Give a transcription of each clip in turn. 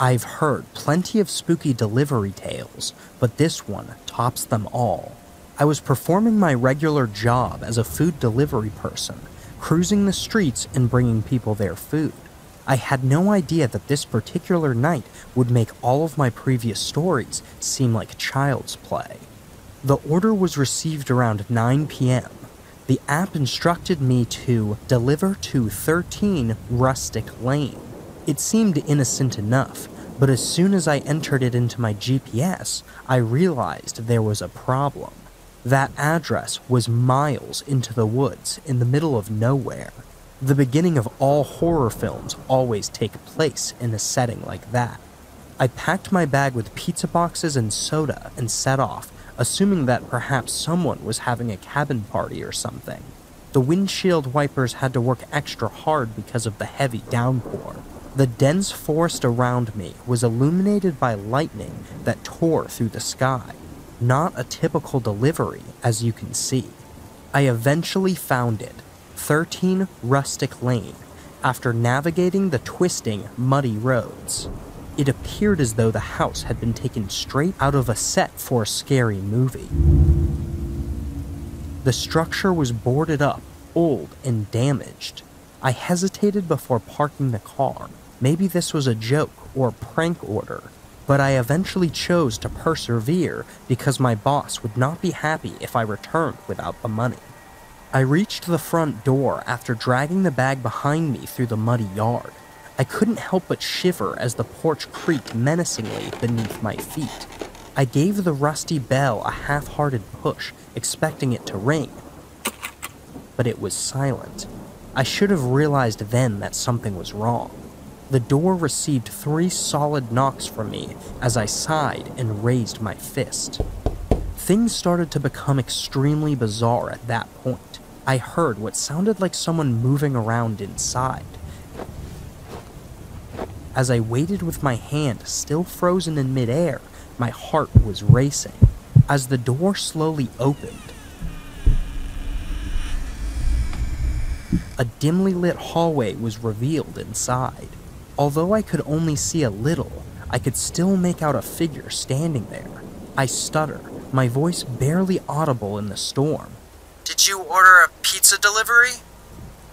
I've heard plenty of spooky delivery tales, but this one tops them all. I was performing my regular job as a food delivery person, cruising the streets and bringing people their food. I had no idea that this particular night would make all of my previous stories seem like child's play. The order was received around 9 p.m. The app instructed me to deliver to 13 Rustic Lane. It seemed innocent enough, but as soon as I entered it into my GPS, I realized there was a problem. That address was miles into the woods in the middle of nowhere. The beginning of all horror films always take place in a setting like that. I packed my bag with pizza boxes and soda and set off, assuming that perhaps someone was having a cabin party or something. The windshield wipers had to work extra hard because of the heavy downpour. The dense forest around me was illuminated by lightning that tore through the sky. Not a typical delivery, as you can see. I eventually found it, 13 Rustic Lane, after navigating the twisting, muddy roads. It appeared as though the house had been taken straight out of a set for a scary movie. The structure was boarded up, old and damaged. I hesitated before parking the car. Maybe this was a joke or prank order, but I eventually chose to persevere because my boss would not be happy if I returned without the money. I reached the front door after dragging the bag behind me through the muddy yard. I couldn't help but shiver as the porch creaked menacingly beneath my feet. I gave the rusty bell a half-hearted push, expecting it to ring, but it was silent. I should have realized then that something was wrong. The door received 3 solid knocks from me as I sighed and raised my fist. Things started to become extremely bizarre at that point. I heard what sounded like someone moving around inside. As I waited with my hand still frozen in midair, my heart was racing. As the door slowly opened, a dimly lit hallway was revealed inside. Although I could only see a little, I could still make out a figure standing there. I stuttered, my voice barely audible in the storm. "Did you order a pizza delivery?"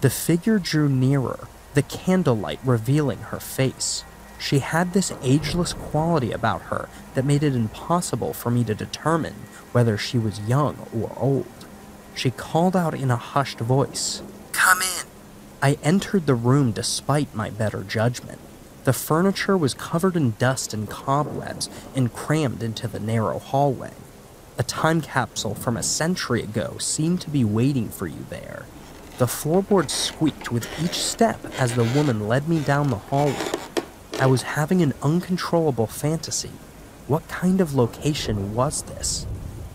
The figure drew nearer, the candlelight revealing her face. She had this ageless quality about her that made it impossible for me to determine whether she was young or old. She called out in a hushed voice, "Come in." I entered the room despite my better judgment. The furniture was covered in dust and cobwebs and crammed into the narrow hallway. A time capsule from a century ago seemed to be waiting for you there. The floorboards squeaked with each step as the woman led me down the hallway. I was having an uncontrollable fantasy. What kind of location was this?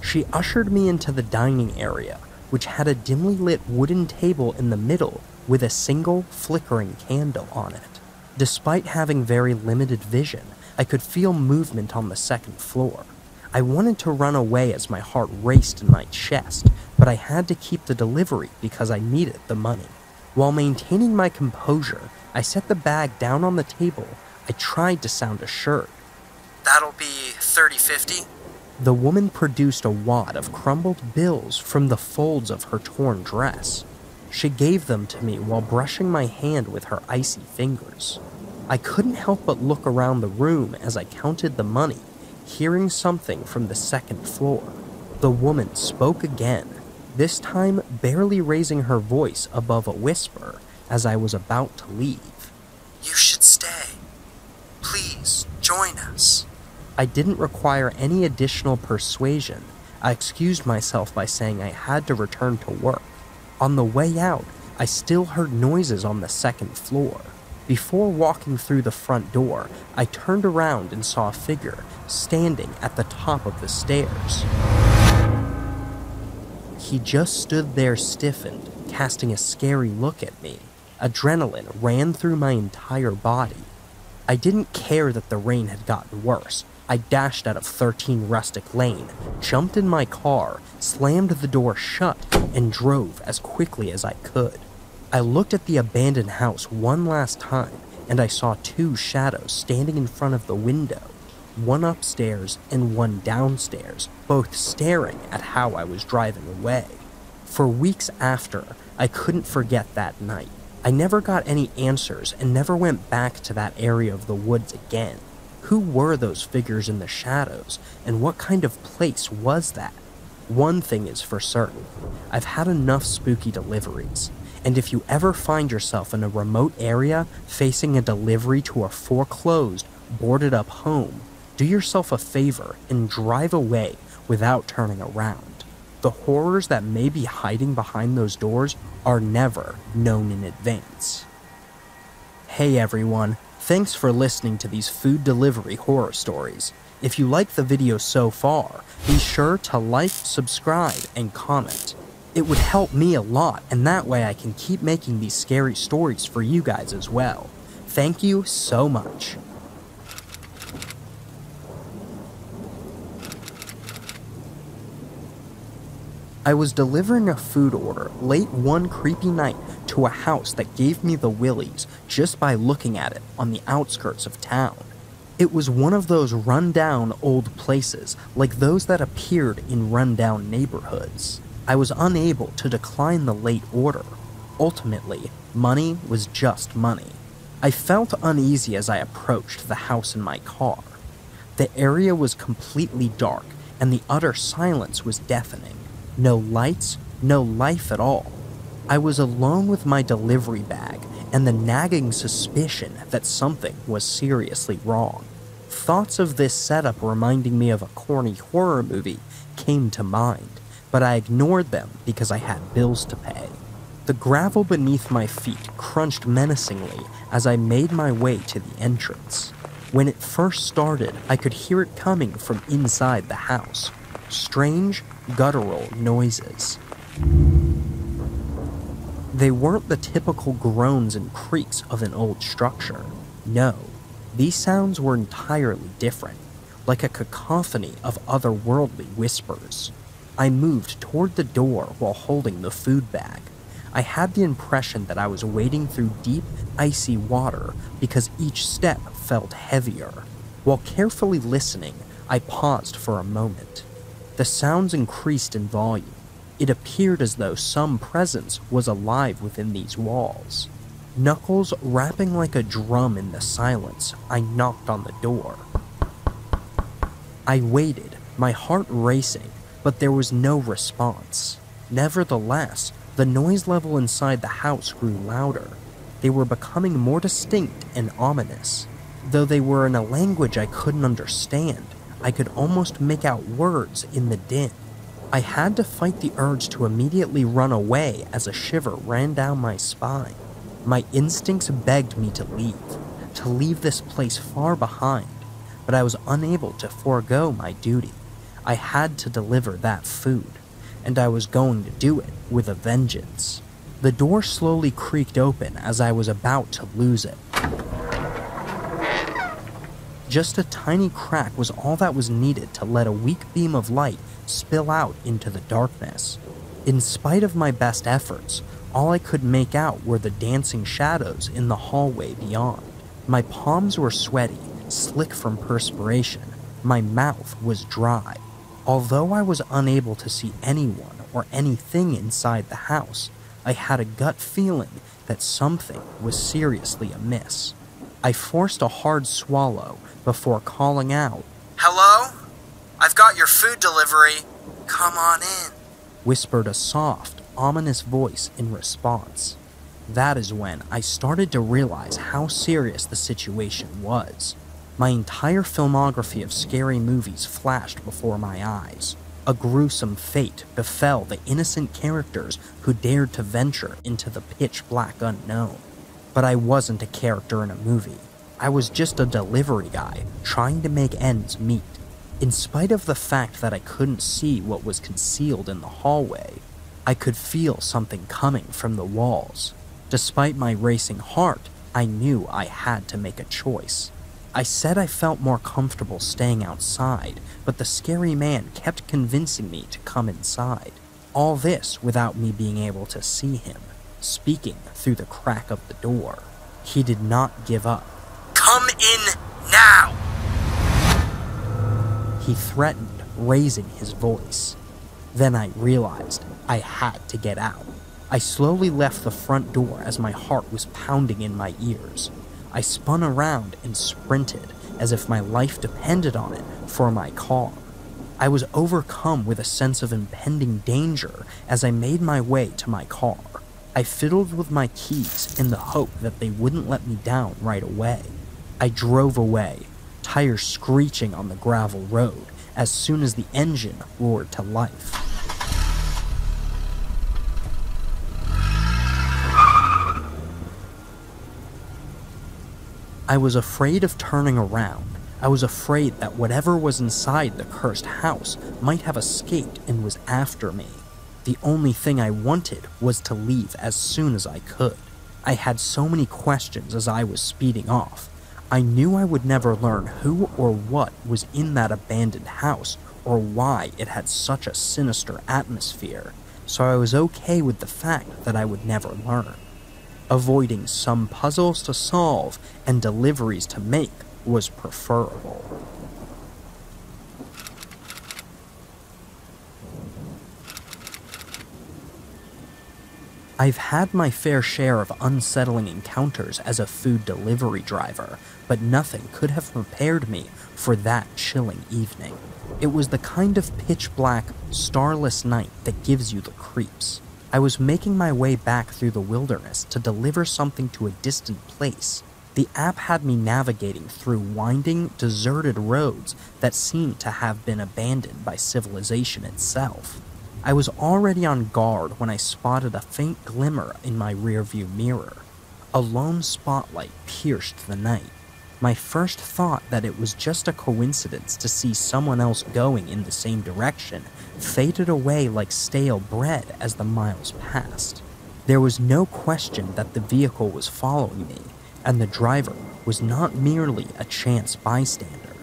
She ushered me into the dining area, which had a dimly lit wooden table in the middle with a single flickering candle on it. Despite having very limited vision, I could feel movement on the second floor. I wanted to run away as my heart raced in my chest, but I had to keep the delivery because I needed the money. While maintaining my composure, I set the bag down on the table. I tried to sound assured. "That'll be $30.50. The woman produced a wad of crumbled bills from the folds of her torn dress. She gave them to me while brushing my hand with her icy fingers. I couldn't help but look around the room as I counted the money, hearing something from the second floor. The woman spoke again, this time barely raising her voice above a whisper as I was about to leave. "You should stay. Please, join us." I didn't require any additional persuasion. I excused myself by saying I had to return to work. On the way out, I still heard noises on the second floor. Before walking through the front door, I turned around and saw a figure standing at the top of the stairs. He just stood there stiffened, casting a scary look at me. Adrenaline ran through my entire body. I didn't care that the rain had gotten worse. I dashed out of 13 Rustic Lane, jumped in my car, slammed the door shut, and drove as quickly as I could. I looked at the abandoned house one last time and I saw two shadows standing in front of the window, one upstairs and one downstairs, both staring at how I was driving away. For weeks after, I couldn't forget that night. I never got any answers and never went back to that area of the woods again. Who were those figures in the shadows, and what kind of place was that? One thing is for certain, I've had enough spooky deliveries, and if you ever find yourself in a remote area facing a delivery to a foreclosed, boarded up home, do yourself a favor and drive away without turning around. The horrors that may be hiding behind those doors are never known in advance. Hey everyone, thanks for listening to these food delivery horror stories. If you like the video so far, be sure to like, subscribe, and comment. It would help me a lot, and that way I can keep making these scary stories for you guys as well. Thank you so much. I was delivering a food order late one creepy night to a house that gave me the willies just by looking at it on the outskirts of town. It was one of those run-down old places like those that appeared in run-down neighborhoods. I was unable to decline the late order. Ultimately, money was just money. I felt uneasy as I approached the house in my car. The area was completely dark, and the utter silence was deafening. No lights, no life at all. I was alone with my delivery bag and the nagging suspicion that something was seriously wrong. Thoughts of this setup reminding me of a corny horror movie came to mind, but I ignored them because I had bills to pay. The gravel beneath my feet crunched menacingly as I made my way to the entrance. When it first started, I could hear it coming from inside the house. Strange, guttural noises. They weren't the typical groans and creaks of an old structure. No, these sounds were entirely different, like a cacophony of otherworldly whispers. I moved toward the door while holding the food bag. I had the impression that I was wading through deep, icy water because each step felt heavier. While carefully listening, I paused for a moment. The sounds increased in volume. It appeared as though some presence was alive within these walls. Knuckles rapping like a drum in the silence, I knocked on the door. I waited, my heart racing, but there was no response. Nevertheless, the noise level inside the house grew louder. They were becoming more distinct and ominous. Though they were in a language I couldn't understand, I could almost make out words in the din. I had to fight the urge to immediately run away as a shiver ran down my spine. My instincts begged me to leave this place far behind, but I was unable to forego my duty. I had to deliver that food, and I was going to do it with a vengeance. The door slowly creaked open as I was about to lose it. Just a tiny crack was all that was needed to let a weak beam of light spill out into the darkness. In spite of my best efforts, all I could make out were the dancing shadows in the hallway beyond. My palms were sweaty, slick from perspiration. My mouth was dry. Although I was unable to see anyone or anything inside the house, I had a gut feeling that something was seriously amiss. I forced a hard swallow before calling out, "Hello? I've got your food delivery. Come on in," whispered a soft, ominous voice in response. That is when I started to realize how serious the situation was. My entire filmography of scary movies flashed before my eyes. A gruesome fate befell the innocent characters who dared to venture into the pitch-black unknown. But I wasn't a character in a movie. I was just a delivery guy trying to make ends meet. In spite of the fact that I couldn't see what was concealed in the hallway, I could feel something coming from the walls. Despite my racing heart, I knew I had to make a choice. I said I felt more comfortable staying outside, but the scary man kept convincing me to come inside. All this without me being able to see him, speaking through the crack of the door. He did not give up. Come in now! He threatened, raising his voice. Then I realized I had to get out. I slowly left the front door as my heart was pounding in my ears. I spun around and sprinted as if my life depended on it for my car. I was overcome with a sense of impending danger as I made my way to my car. I fiddled with my keys in the hope that they wouldn't let me down right away. I drove away, tires screeching on the gravel road as soon as the engine roared to life. I was afraid of turning around. I was afraid that whatever was inside the cursed house might have escaped and was after me. The only thing I wanted was to leave as soon as I could. I had so many questions as I was speeding off. I knew I would never learn who or what was in that abandoned house or why it had such a sinister atmosphere, so I was okay with the fact that I would never learn. Avoiding some puzzles to solve and deliveries to make was preferable. I've had my fair share of unsettling encounters as a food delivery driver, but nothing could have prepared me for that chilling evening. It was the kind of pitch-black, starless night that gives you the creeps. I was making my way back through the wilderness to deliver something to a distant place. The app had me navigating through winding, deserted roads that seemed to have been abandoned by civilization itself. I was already on guard when I spotted a faint glimmer in my rearview mirror. A lone spotlight pierced the night. My first thought that it was just a coincidence to see someone else going in the same direction faded away like stale bread as the miles passed. There was no question that the vehicle was following me, and the driver was not merely a chance bystander.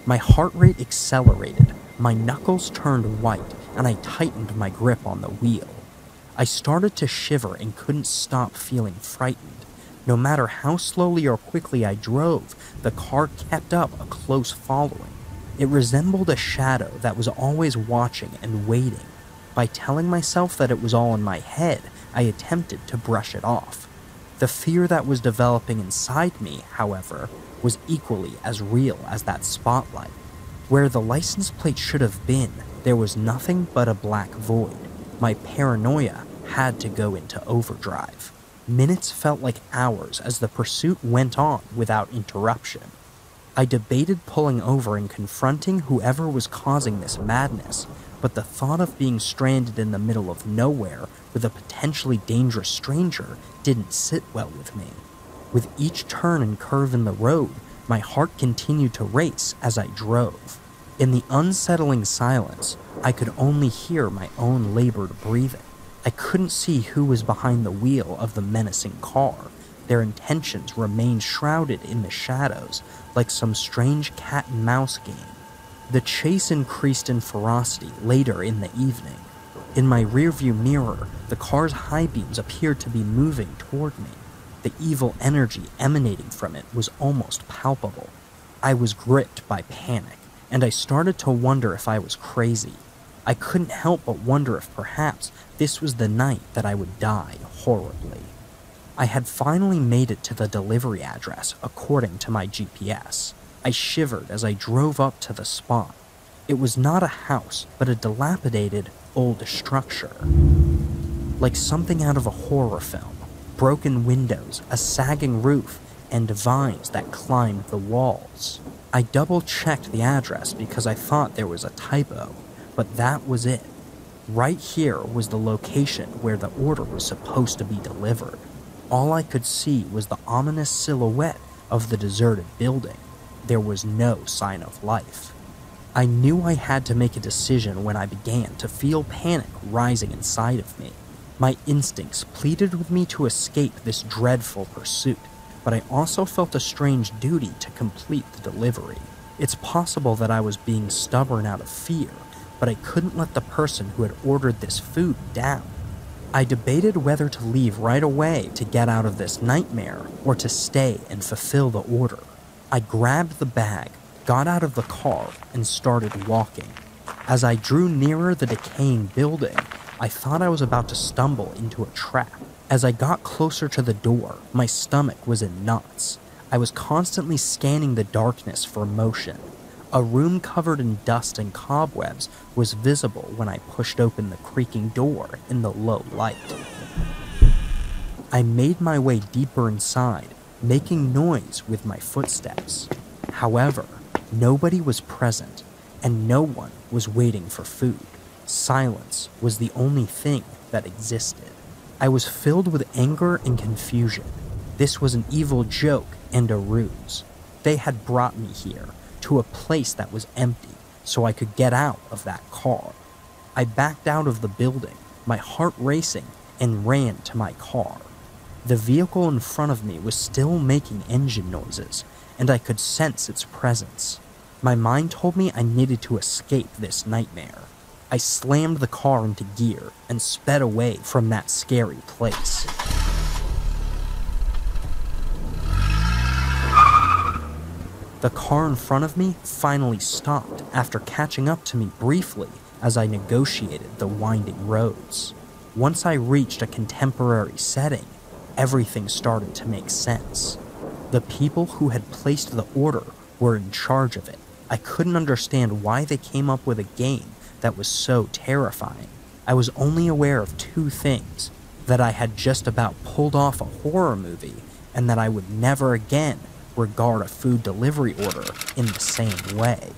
My heart rate accelerated, my knuckles turned white, and I tightened my grip on the wheel. I started to shiver and couldn't stop feeling frightened. No matter how slowly or quickly I drove, the car kept up a close following. It resembled a shadow that was always watching and waiting. By telling myself that it was all in my head, I attempted to brush it off. The fear that was developing inside me, however, was equally as real as that spotlight. Where the license plate should have been, there was nothing but a black void. My paranoia had to go into overdrive. Minutes felt like hours as the pursuit went on without interruption. I debated pulling over and confronting whoever was causing this madness, but the thought of being stranded in the middle of nowhere with a potentially dangerous stranger didn't sit well with me. With each turn and curve in the road, my heart continued to race as I drove. In the unsettling silence, I could only hear my own labored breathing. I couldn't see who was behind the wheel of the menacing car. Their intentions remained shrouded in the shadows, like some strange cat-and-mouse game. The chase increased in ferocity later in the evening. In my rearview mirror, the car's high beams appeared to be moving toward me. The evil energy emanating from it was almost palpable. I was gripped by panic, and I started to wonder if I was crazy. I couldn't help but wonder if perhaps this was the night that I would die horribly. I had finally made it to the delivery address according to my GPS. I shivered as I drove up to the spot. It was not a house, but a dilapidated, old structure. Like something out of a horror film. Broken windows, a sagging roof, and vines that climbed the walls. I double-checked the address because I thought there was a typo, but that was it. Right here was the location where the order was supposed to be delivered. All I could see was the ominous silhouette of the deserted building. There was no sign of life. I knew I had to make a decision when I began to feel panic rising inside of me. My instincts pleaded with me to escape this dreadful pursuit, but I also felt a strange duty to complete the delivery. It's possible that I was being stubborn out of fear, but I couldn't let the person who had ordered this food down. I debated whether to leave right away to get out of this nightmare or to stay and fulfill the order. I grabbed the bag, got out of the car, and started walking. As I drew nearer the decaying building, I thought I was about to stumble into a trap. As I got closer to the door, my stomach was in knots. I was constantly scanning the darkness for motion. A room covered in dust and cobwebs was visible when I pushed open the creaking door in the low light. I made my way deeper inside, making noise with my footsteps. However, nobody was present, and no one was waiting for food. Silence was the only thing that existed. I was filled with anger and confusion. This was an evil joke and a ruse. They had brought me here, to a place that was empty, so I could get out of that car. I backed out of the building, my heart racing, and ran to my car. The vehicle in front of me was still making engine noises, and I could sense its presence. My mind told me I needed to escape this nightmare. I slammed the car into gear and sped away from that scary place. The car in front of me finally stopped after catching up to me briefly as I negotiated the winding roads. Once I reached a contemporary setting, everything started to make sense. The people who had placed the order were in charge of it. I couldn't understand why they came up with a game that was so terrifying. I was only aware of two things: that I had just about pulled off a horror movie, and that I would never again regard a food delivery order in the same way.